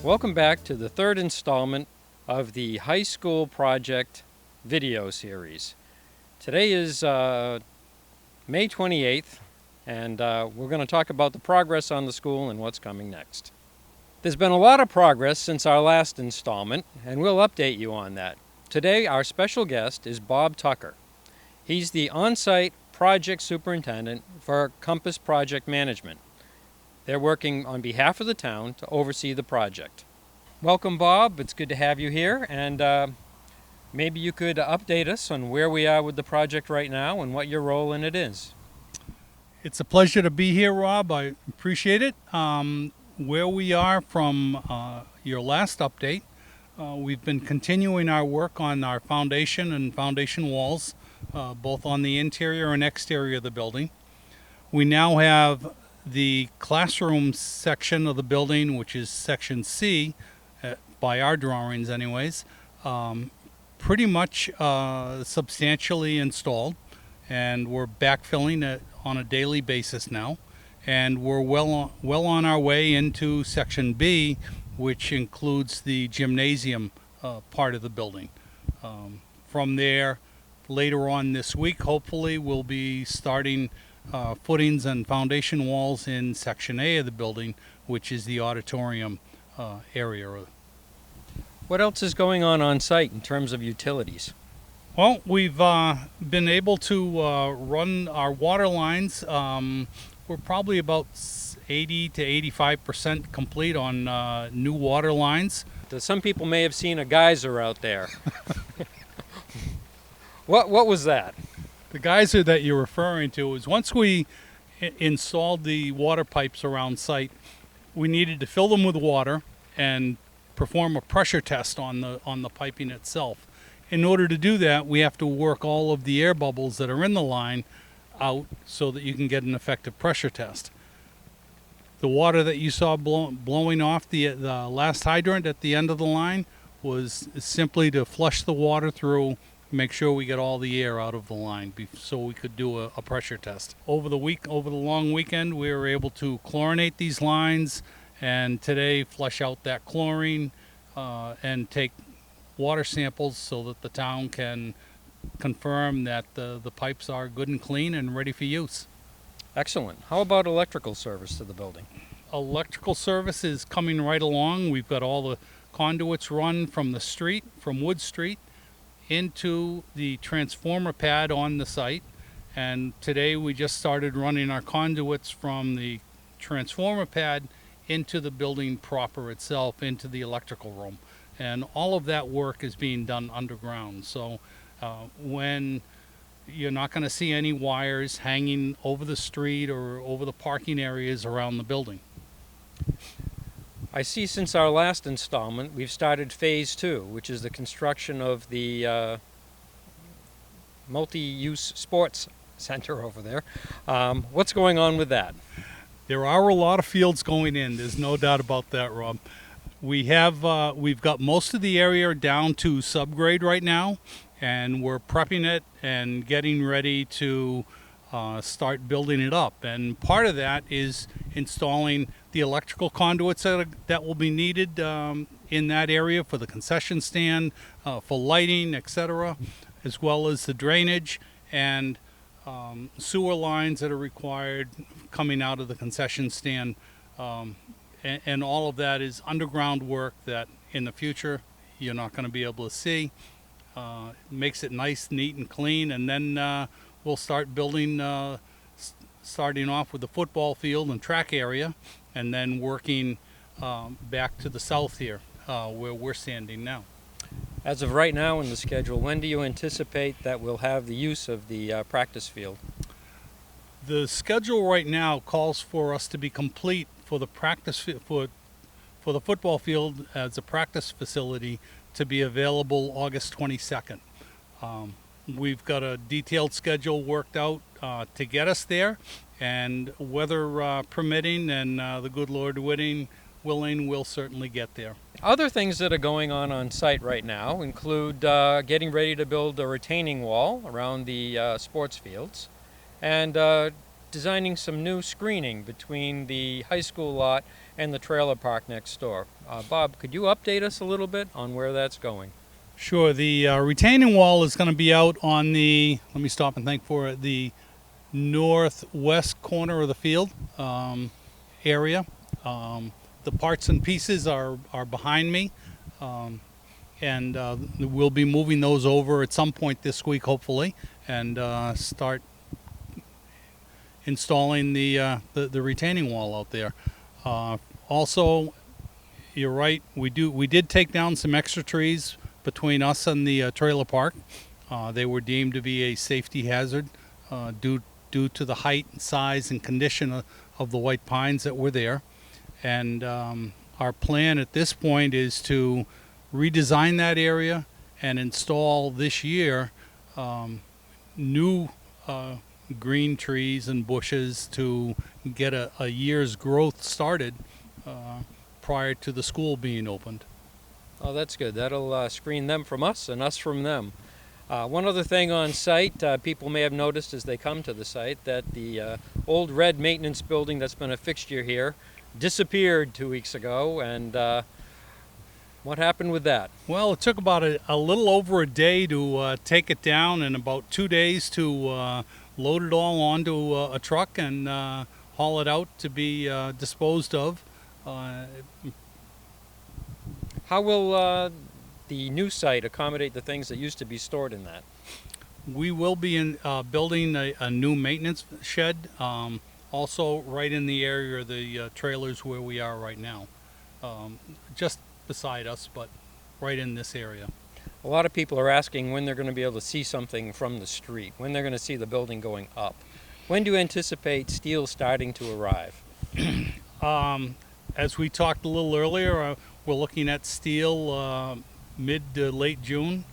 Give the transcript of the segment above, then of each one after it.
Welcome back to the third installment of the high school project video series. Today is May 28th, and we're going to talk about the progress on the school and what's coming next. There's been a lot of progress since our last installment, and we'll update you on that. Today, our special guest is Bob Tucker. He's the on-site project superintendent for Compass Project Management. They're working on behalf of the town to oversee the project. Welcome, Bob. It's good to have you here, and maybe you could update us on where we are with the project right now and what your role in it is. It's a pleasure to be here, Rob. I appreciate it. Where we are from your last update, we've been continuing our work on our foundation and foundation walls, both on the interior and exterior of the building. We now have the classroom section of the building, which is section C, by our drawings anyways, pretty much substantially installed, and we're backfilling it on a daily basis now, and we're well on our way into section B, which includes the gymnasium part of the building. From there, later on this week, hopefully we'll be starting footings and foundation walls in section A of the building, which is the auditorium area. What else is going on site in terms of utilities? Well, we've been able to run our water lines. We're probably about 80 to 85% complete on new water lines. Some people may have seen a geyser out there. What was that? The geyser that you're referring to is once we installed the water pipes around site, we needed to fill them with water and perform a pressure test on the piping itself. In order to do that, we have to work all of the air bubbles that are in the line out so that you can get an effective pressure test. The water that you saw blowing off the last hydrant at the end of the line was simply to flush the water through, make sure we get all the air out of the line so we could do a pressure test. Over the long weekend, we were able to chlorinate these lines, and today flush out that chlorine and take water samples so that the town can confirm that the pipes are good and clean and ready for use. Excellent. How about electrical service to the building? Electrical service is coming right along. We've got all the conduits run from the street, from Wood Street, into the transformer pad on the site, and today we just started running our conduits from the transformer pad into the building proper itself, into the electrical room, and all of that work is being done underground. So when you're not going to see any wires hanging over the street or over the parking areas around the building. I see since our last installment we've started phase 2, which is the construction of the multi-use sports center over there. What's going on with that? There are a lot of fields going in. There's no doubt about that, Rob. We've got most of the area down to subgrade right now, and we're prepping it and getting ready to start building it up. And part of that is installing the electrical conduits that will be needed in that area for the concession stand, for lighting, etc., as well as the drainage and sewer lines that are required coming out of the concession stand. And all of that is underground work that in the future you're not going to be able to see. Makes it nice, neat, and clean, and then we'll start building, starting off with the football field and track area, and then working back to the south here, where we're standing now. As of right now in the schedule, when do you anticipate that we'll have the use of the practice field? The schedule right now calls for us to be complete for the practice for the football field as a practice facility to be available August 22nd. We've got a detailed schedule worked out to get us there, and weather permitting and the good Lord willing, we'll certainly get there. Other things that are going on site right now include getting ready to build a retaining wall around the sports fields, and designing some new screening between the high school lot and the trailer park next door. Bob, could you update us a little bit on where that's going? Sure. The retaining wall is going to be out on the, let me stop and think for it, the northwest corner of the field area. The parts and pieces are behind me, and we'll be moving those over at some point this week, hopefully, and start installing the retaining wall out there. Also, you're right. We did take down some extra trees between us and the trailer park. They were deemed to be a safety hazard due to the height and size and condition of the white pines that were there. And our plan at this point is to redesign that area and install this year new green trees and bushes to get a year's growth started prior to the school being opened. Oh, that's good. That'll screen them from us and us from them. One other thing on site, people may have noticed as they come to the site that the old red maintenance building that's been a fixture here disappeared 2 weeks ago, and what happened with that? Well, it took about a little over a day to take it down, and about 2 days to load it all onto a truck and haul it out to be disposed of. How will the new site accommodate the things that used to be stored in that? We will be building a new maintenance shed, also right in the area of the trailers where we are right now. Just beside us, but right in this area. A lot of people are asking when they're going to be able to see something from the street, when they're going to see the building going up. When do you anticipate steel starting to arrive? As we talked a little earlier, we're looking at steel mid to late June,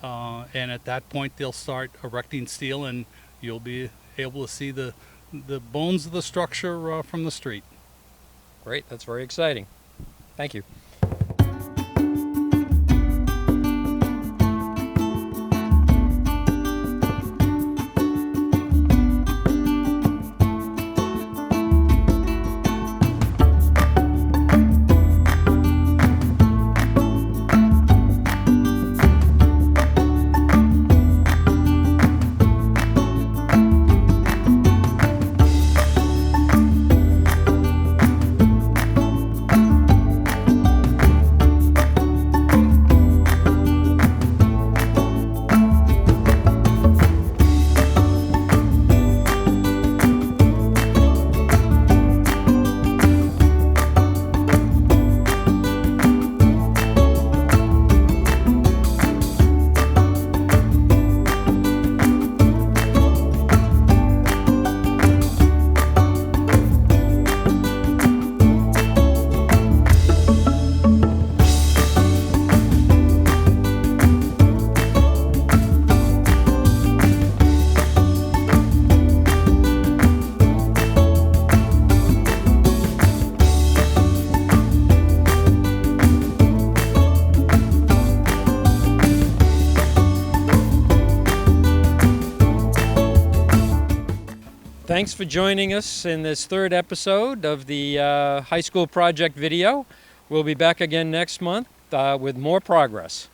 and at that point they'll start erecting steel, and you'll be able to see the bones of the structure from the street. Great, that's very exciting. Thank you. Thanks for joining us in this third episode of the high school project video. We'll be back again next month with more progress.